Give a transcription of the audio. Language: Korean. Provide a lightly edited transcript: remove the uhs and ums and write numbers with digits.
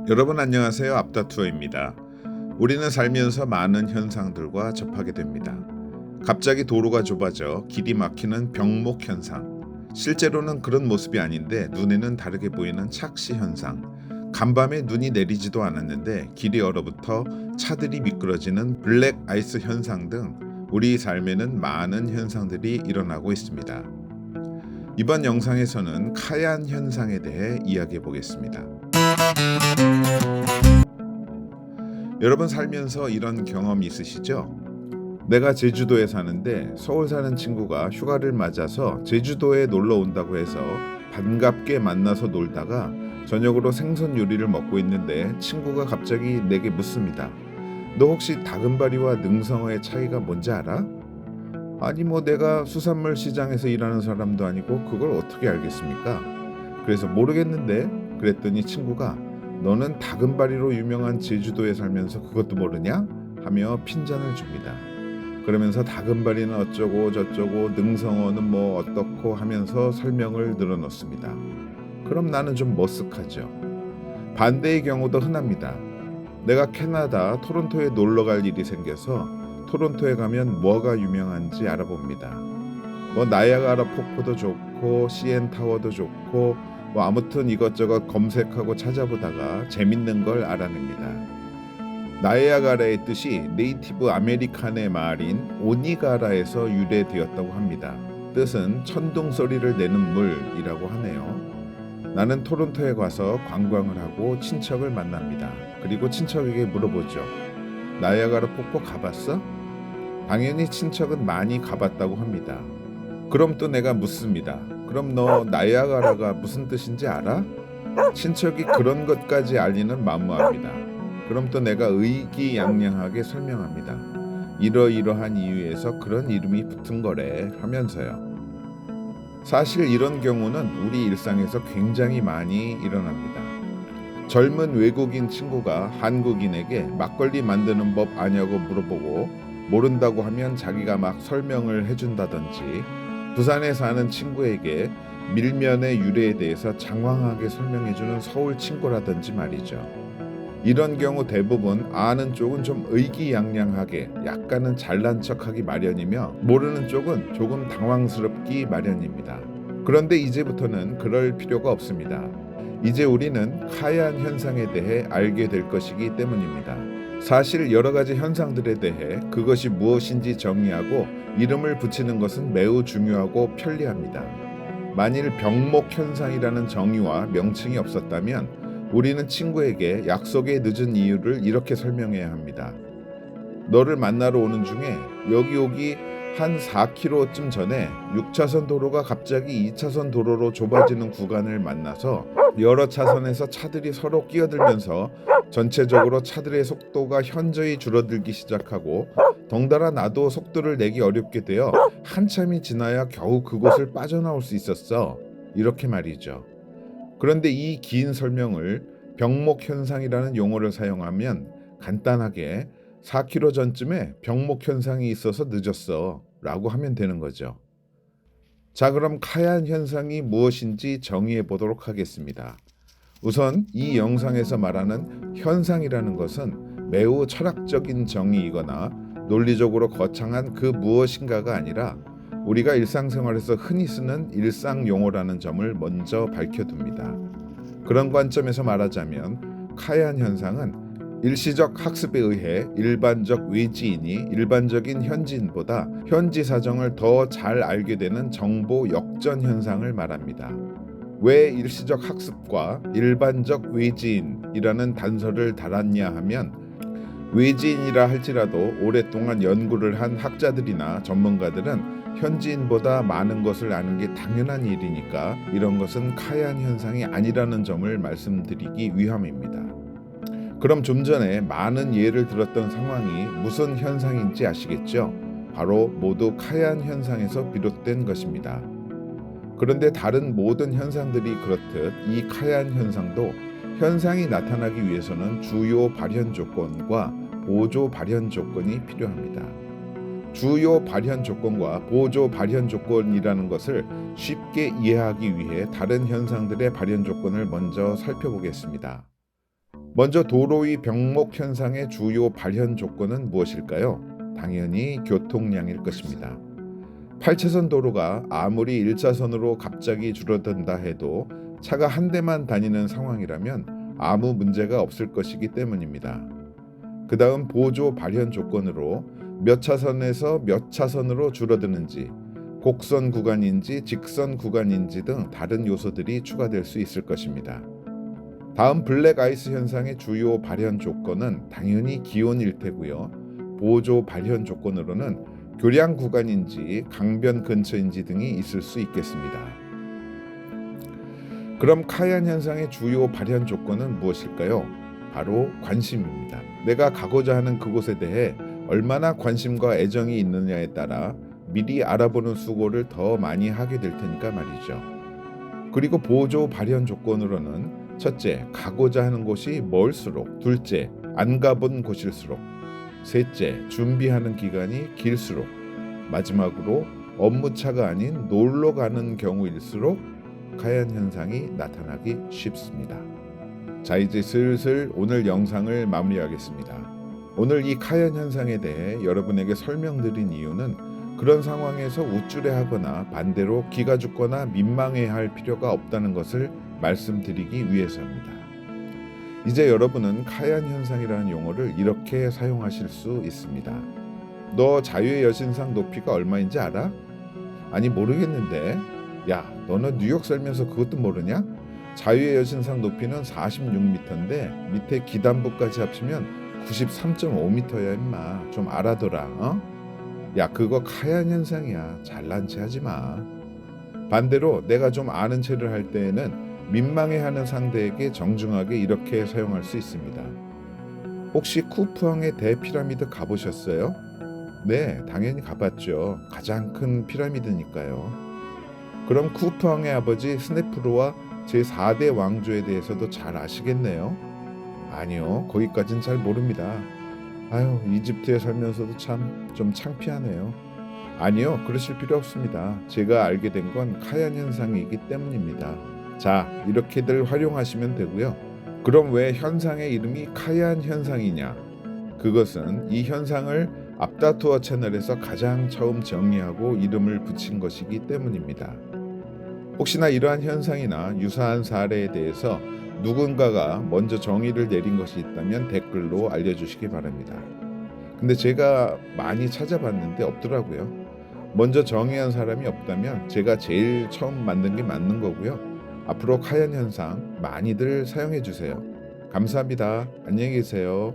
여러분 안녕하세요. 앞다투어입니다. 우리는 살면서 많은 현상들과 접하게 됩니다. 갑자기 도로가 좁아져 길이 막히는 병목 현상. 실제로는 그런 모습이 아닌데 눈에는 다르게 보이는 착시 현상. 간밤에 눈이 내리지도 않았는데 길이 얼어붙어 차들이 미끄러지는 블랙 아이스 현상 등 우리 삶에는 많은 현상들이 일어나고 있습니다. 이번 영상에서는 카얀 현상에 대해 이야기해 보겠습니다. 여러분 살면서 이런 경험 있으시죠? 내가 제주도에 사는데 서울 사는 친구가 휴가를 맞아서 제주도에 놀러 온다고 해서 반갑게 만나서 놀다가 저녁으로 생선 요리를 먹고 있는데 친구가 갑자기 내게 묻습니다. 너 혹시 다금바리와 능성어의 차이가 뭔지 알아? 아니 내가 수산물 시장에서 일하는 사람도 아니고 그걸 어떻게 알겠습니까? 그래서 모르겠는데 그랬더니 친구가 너는 다금바리로 유명한 제주도에 살면서 그것도 모르냐? 하며 핀잔을 줍니다. 그러면서 다금바리는 어쩌고 저쩌고 능성어는 뭐 어떻고 하면서 설명을 늘어놓습니다. 그럼 나는 좀 머쓱하죠. 반대의 경우도 흔합니다. 내가 캐나다 토론토에 놀러 갈 일이 생겨서 토론토에 가면 뭐가 유명한지 알아봅니다. 나이아가라 폭포도 좋고 CN 타워도 좋고 아무튼 이것저것 검색하고 찾아보다가 재밌는 걸 알아냅니다. 나이아가라의 뜻이 네이티브 아메리칸의 말인 오니가라에서 유래되었다고 합니다. 뜻은 천둥 소리를 내는 물이라고 하네요. 나는 토론토에 가서 관광을 하고 친척을 만납니다. 그리고 친척에게 물어보죠. 나이아가라 폭포 가봤어? 당연히 친척은 많이 가봤다고 합니다. 그럼 또 내가 묻습니다. 그럼 너 나이아가라가 무슨 뜻인지 알아? 친척이 그런 것까지 알리는 만무합니다. 그럼 또 내가 의기양양하게 설명합니다. 이러이러한 이유에서 그런 이름이 붙은 거래 하면서요. 사실 이런 경우는 우리 일상에서 굉장히 많이 일어납니다. 젊은 외국인 친구가 한국인에게 막걸리 만드는 법 아냐고 물어보고 모른다고 하면 자기가 막 설명을 해준다든지 부산에 사는 친구에게 밀면의 유래에 대해서 장황하게 설명해주는 서울 친구라든지 말이죠. 이런 경우 대부분 아는 쪽은 좀 의기양양하게 약간은 잘난 척하기 마련이며 모르는 쪽은 조금 당황스럽기 마련입니다. 그런데 이제부터는 그럴 필요가 없습니다. 이제 우리는 카얀 현상에 대해 알게 될 것이기 때문입니다. 사실 여러 가지 현상들에 대해 그것이 무엇인지 정의하고 이름을 붙이는 것은 매우 중요하고 편리합니다. 만일 병목 현상이라는 정의와 명칭이 없었다면 우리는 친구에게 약속에 늦은 이유를 이렇게 설명해야 합니다. 너를 만나러 오는 중에 여기 오기 한 4km쯤 전에 6차선 도로가 갑자기 2차선 도로로 좁아지는 구간을 만나서 여러 차선에서 차들이 서로 끼어들면서 전체적으로 차들의 속도가 현저히 줄어들기 시작하고 덩달아 나도 속도를 내기 어렵게 되어 한참이 지나야 겨우 그곳을 빠져나올 수 있었어. 이렇게 말이죠. 그런데 이 긴 설명을 병목 현상이라는 용어를 사용하면 간단하게 4km 전쯤에 병목 현상이 있어서 늦었어 라고 하면 되는 거죠. 자, 그럼 카얀 현상이 무엇인지 정의해 보도록 하겠습니다. 우선 이 영상에서 말하는 현상이라는 것은 매우 철학적인 정의이거나 논리적으로 거창한 그 무엇인가가 아니라 우리가 일상생활에서 흔히 쓰는 일상 용어라는 점을 먼저 밝혀둡니다. 그런 관점에서 말하자면 카얀 현상은 일시적 학습에 의해 일반적 외지인이 일반적인 현지인보다 현지 사정을 더 잘 알게 되는 정보 역전 현상을 말합니다. 왜 일시적 학습과 일반적 외지인이라는 단서를 달았냐 하면 외지인이라 할지라도 오랫동안 연구를 한 학자들이나 전문가들은 현지인보다 많은 것을 아는 게 당연한 일이니까 이런 것은 카얀 현상이 아니라는 점을 말씀드리기 위함입니다. 그럼 좀 전에 많은 예를 들었던 상황이 무슨 현상인지 아시겠죠? 바로 모두 카얀 현상에서 비롯된 것입니다. 그런데 다른 모든 현상들이 그렇듯 이 카얀 현상도 현상이 나타나기 위해서는 주요 발현 조건과 보조 발현 조건이 필요합니다. 주요 발현 조건과 보조 발현 조건이라는 것을 쉽게 이해하기 위해 다른 현상들의 발현 조건을 먼저 살펴보겠습니다. 먼저 도로 위 병목 현상의 주요 발현 조건은 무엇일까요? 당연히 교통량일 것입니다. 8차선 도로가 아무리 1차선으로 갑자기 줄어든다 해도 차가 한 대만 다니는 상황이라면 아무 문제가 없을 것이기 때문입니다. 그 다음 보조 발현 조건으로 몇 차선에서 몇 차선으로 줄어드는지, 곡선 구간인지 직선 구간인지 등 다른 요소들이 추가될 수 있을 것입니다. 다음 블랙 아이스 현상의 주요 발현 조건은 당연히 기온일 테고요. 보조 발현 조건으로는 교량 구간인지 강변 근처인지 등이 있을 수 있겠습니다. 그럼 카얀 현상의 주요 발현 조건은 무엇일까요? 바로 관심입니다. 내가 가고자 하는 그곳에 대해 얼마나 관심과 애정이 있느냐에 따라 미리 알아보는 수고를 더 많이 하게 될 테니까 말이죠. 그리고 보조 발현 조건으로는 첫째, 가고자 하는 곳이 멀수록, 둘째, 안 가본 곳일수록, 셋째, 준비하는 기간이 길수록, 마지막으로 업무차가 아닌 놀러 가는 경우일수록 카얀 현상이 나타나기 쉽습니다. 자, 이제 슬슬 오늘 영상을 마무리하겠습니다. 오늘 이 카얀 현상에 대해 여러분에게 설명드린 이유는 그런 상황에서 우쭐해하거나 반대로 기가 죽거나 민망해할 필요가 없다는 것을 말씀드리기 위해서입니다. 이제 여러분은 카얀 현상이라는 용어를 이렇게 사용하실 수 있습니다. 너 자유의 여신상 높이가 얼마인지 알아? 아니, 모르겠는데. 야, 너는 뉴욕 살면서 그것도 모르냐? 자유의 여신상 높이는 46m인데 밑에 기단부까지 합치면 93.5m야 임마. 좀 알아둬라. 야, 그거 카얀 현상이야. 잘난 체 하지 마. 반대로 내가 좀 아는 체를 할 때에는 민망해하는 상대에게 정중하게 이렇게 사용할 수 있습니다. 혹시 쿠프왕의 대피라미드 가보셨어요? 네, 당연히 가봤죠. 가장 큰 피라미드니까요. 그럼 쿠프왕의 아버지 스네프루와 제4대 왕조에 대해서도 잘 아시겠네요? 아니요, 거기까진 잘 모릅니다. 아유, 이집트에 살면서도 참 좀 창피하네요. 아니요, 그러실 필요 없습니다. 제가 알게 된 건 카얀 현상이기 때문입니다. 자, 이렇게들 활용하시면 되고요. 그럼 왜 현상의 이름이 카얀 현상이냐? 그것은 이 현상을 앞다투어 채널에서 가장 처음 정의하고 이름을 붙인 것이기 때문입니다. 혹시나 이러한 현상이나 유사한 사례에 대해서 누군가가 먼저 정의를 내린 것이 있다면 댓글로 알려주시기 바랍니다. 근데 제가 많이 찾아봤는데 없더라고요. 먼저 정의한 사람이 없다면 제가 제일 처음 만든 게 맞는 거고요. 앞으로 카얀 현상 많이들 사용해 주세요. 감사합니다. 안녕히 계세요.